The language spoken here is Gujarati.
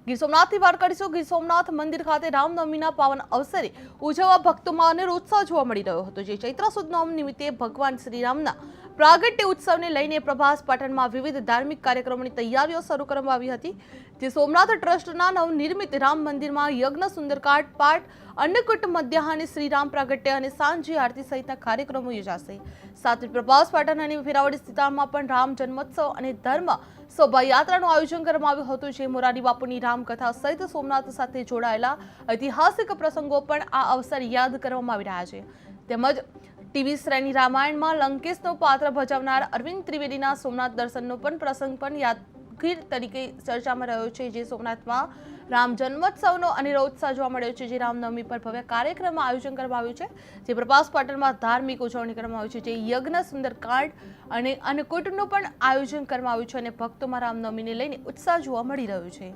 ગીર સોમનાથથી વાત કરીશું। ગીર સોમનાથ મંદિર ખાતે રામનવમીના પાવન અવસરે ઉજવવા ભક્તોમાં અનેરો ઉત્સાહ જોવા મળી રહ્યો હતો। જે ચૈત્ર સુદ નવમી નિમિત્તે ભગવાન શ્રીરામના પ્રાગટ્ય ઉત્સવને લઈને પ્રભાસ પાટણમાં વિવિધ ધાર્મિક કાર્યક્રમોની તૈયારીઓ શરૂ કરવામાં આવી હતી। જે સોમનાથ ટ્રસ્ટના નવનિર્મિત રામ મંદિરમાં યજ્ઞ સુંદરકાંડ પાઠ અન્નકૂટ મધ્યાહને શ્રીરામ પ્રાગટ્ય અને સાંજે આરતી સહિતના કાર્યક્રમો યોજાશે। સાથે પ્રભાસ પાટણ અને વેરાવળ સ્થિતમાં પણ રામ જન્મોત્સવ અને ધર્મ શોભાયાત્રાનું આયોજન કરવામાં આવ્યું હતું। જે મોરારી બાપુની રામકથા સહિત સોમનાથ સાથે જોડાયેલા ઐતિહાસિક પ્રસંગો પણ આ અવસરે યાદ કરવામાં આવી રહ્યા છે। તેમજ ટીવી શ્રેણી રામાયણમાં લંકેશનો પાત્ર ભજવનાર અરવિંદ ત્રિવેદીના સોમનાથ દર્શનનો પણ પ્રસંગ પણ યાદગીર તરીકે ચર્ચામાં રહ્યો છે। જે સોમનાથમાં રામ જન્મોત્સવનો અનેરો ઉત્સાહ જોવા મળ્યો છે। જે રામનવમી પર ભવ્ય કાર્યક્રમનું આયોજન કરવામાં આવ્યું છે। જે પ્રભાસ પાટણમાં ધાર્મિક ઉજવણી કરવામાં આવી છે। જે યજ્ઞ સુંદરકાંડ અને અન્નકૂટનું પણ આયોજન કરવામાં આવ્યું છે અને ભક્તોમાં રામનવમીને લઈને ઉત્સાહ જોવા મળી રહ્યો છે।